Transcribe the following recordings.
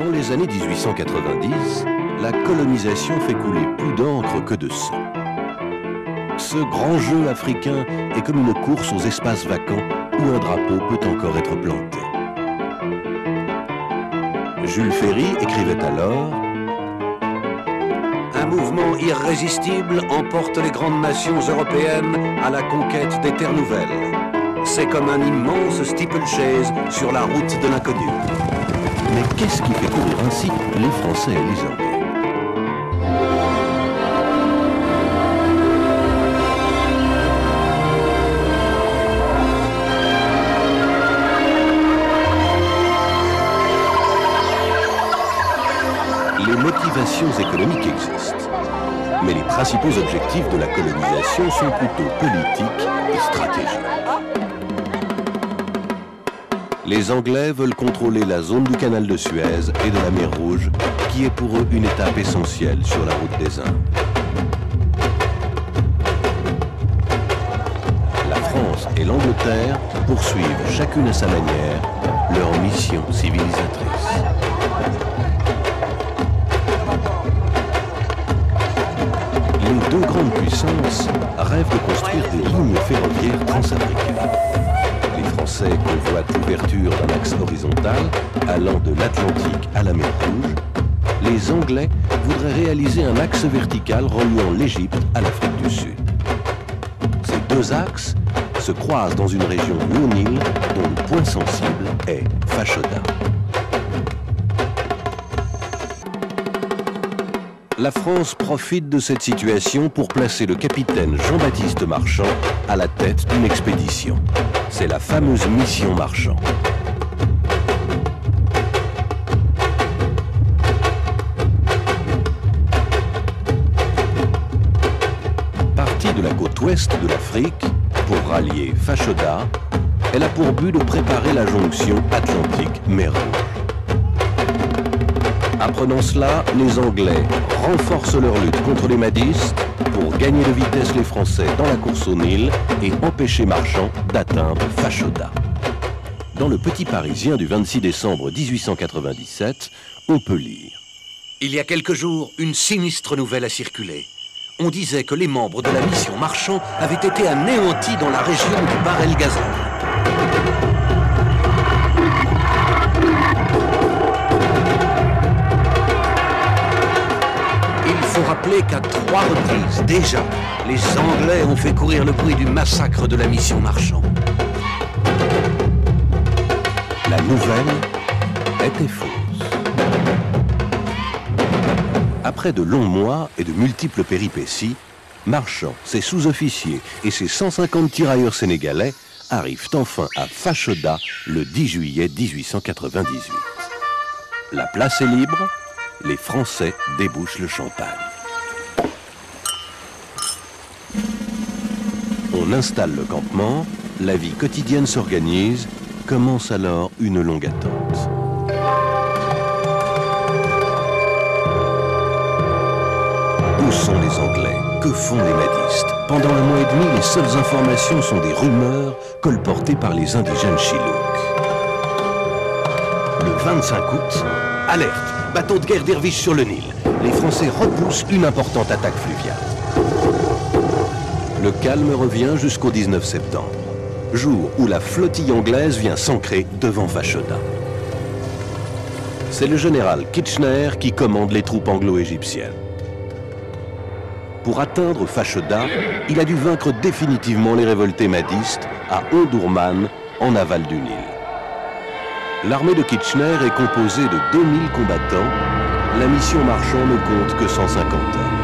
Dans les années 1890, la colonisation fait couler plus d'encre que de sang. Ce grand jeu africain est comme une course aux espaces vacants où un drapeau peut encore être planté. Jules Ferry écrivait alors « Un mouvement irrésistible emporte les grandes nations européennes à la conquête des terres nouvelles. C'est comme un immense steeplechase sur la route de l'inconnu. » Mais qu'est-ce qui fait courir ainsi les Français et les Anglais? Les motivations économiques existent, mais les principaux objectifs de la colonisation sont plutôt politiques et stratégiques. Les Anglais veulent contrôler la zone du canal de Suez et de la mer Rouge, qui est pour eux une étape essentielle sur la route des Indes. La France et l'Angleterre poursuivent chacune à sa manière leur mission civilisatrice. Les deux grandes puissances rêvent de construire des lignes ferroviaires transafricaines. Les Français convoitent l'ouverture d'un axe horizontal allant de l'Atlantique à la mer Rouge. Les Anglais voudraient réaliser un axe vertical reliant l'Égypte à l'Afrique du Sud. Ces deux axes se croisent dans une région du Haut-Nil dont le point sensible est Fashoda. La France profite de cette situation pour placer le capitaine Jean-Baptiste Marchand à la tête d'une expédition. C'est la fameuse mission Marchand. Partie de la côte ouest de l'Afrique pour rallier Fashoda, elle a pour but de préparer la jonction Atlantique-Mer Rouge. Apprenant cela, les Anglais renforcent leur lutte contre les Mahdistes pour gagner de vitesse les Français dans la course au Nil et empêcher Marchand d'atteindre Fashoda. Dans le Petit Parisien du 26 décembre 1897, on peut lire « Il y a quelques jours, une sinistre nouvelle a circulé. On disait que les membres de la mission Marchand avaient été anéantis dans la région du Bahr el Ghazal. Il faut rappeler qu'à 3 reprises déjà, les Anglais ont fait courir le bruit du massacre de la mission Marchand. » La nouvelle était fausse. Après de longs mois et de multiples péripéties, Marchand, ses sous-officiers et ses 150 tirailleurs sénégalais arrivent enfin à Fashoda le 10 juillet 1898. La place est libre, les Français débouchent le champagne. On installe le campement, la vie quotidienne s'organise, commence alors une longue attente. Où sont les Anglais? Que font les Mahdistes? Pendant un mois et demi, les seules informations sont des rumeurs colportées par les indigènes Chiluk. Le 25 août, alerte, bateau de guerre derviche sur le Nil. Les Français repoussent une importante attaque fluviale. Le calme revient jusqu'au 19 septembre, jour où la flottille anglaise vient s'ancrer devant Fashoda. C'est le général Kitchener qui commande les troupes anglo-égyptiennes. Pour atteindre Fashoda, il a dû vaincre définitivement les révoltés mahdistes à Omdurman, en aval du Nil. L'armée de Kitchener est composée de 2000 combattants. La mission Marchand ne compte que 150 hommes.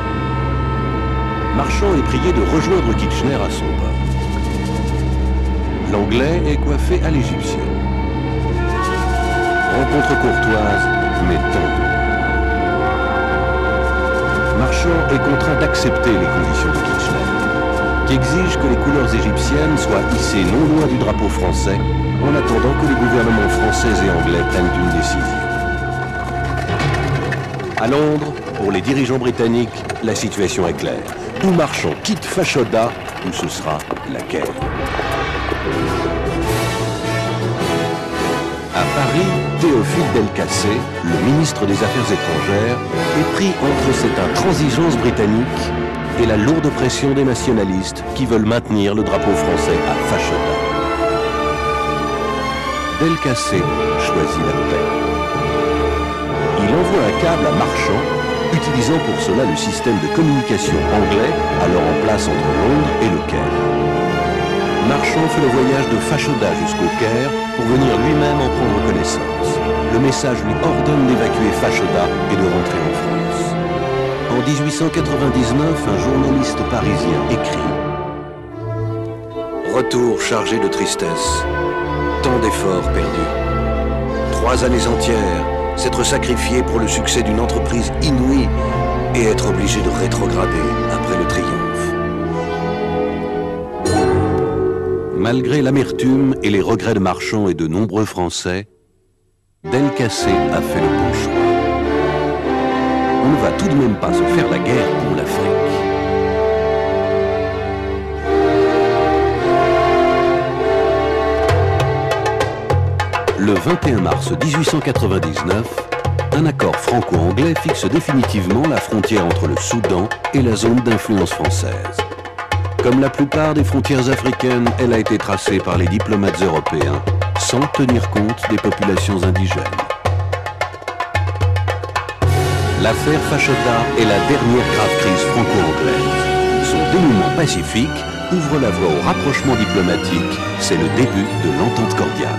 Marchand est prié de rejoindre Kitchener à son bord. L'Anglais est coiffé à l'égyptienne. Rencontre courtoise, mais tendue. Marchand est contraint d'accepter les conditions de Kitchener, qui exige que les couleurs égyptiennes soient hissées non loin du drapeau français, en attendant que les gouvernements français et anglais prennent une décision. À Londres, pour les dirigeants britanniques, la situation est claire. Ou Marchand quitte Fashoda, ou ce sera la guerre. À Paris, Théophile Delcassé, le ministre des Affaires étrangères, est pris entre cette intransigeance britannique et la lourde pression des nationalistes qui veulent maintenir le drapeau français à Fashoda. Delcassé choisit la paix. Il envoie un câble à Marchand, utilisant pour cela le système de communication anglais alors en place entre Londres et le Caire. Marchand fait le voyage de Fashoda jusqu'au Caire pour venir lui-même en prendre connaissance. Le message lui ordonne d'évacuer Fashoda et de rentrer en France. En 1899, un journaliste parisien écrit « Retour chargé de tristesse, tant d'efforts perdus. 3 années entières, s'être sacrifié pour le succès d'une entreprise inouïe et être obligé de rétrograder après le triomphe. » Malgré l'amertume et les regrets de Marchand et de nombreux Français, Delcassé a fait le bon choix. On ne va tout de même pas se faire la guerre pour l'Afrique. Le 21 mars 1899, un accord franco-anglais fixe définitivement la frontière entre le Soudan et la zone d'influence française. Comme la plupart des frontières africaines, elle a été tracée par les diplomates européens, sans tenir compte des populations indigènes. L'affaire Fashoda est la dernière grave crise franco-anglaise. Son dénouement pacifique ouvre la voie au rapprochement diplomatique. C'est le début de l'entente cordiale.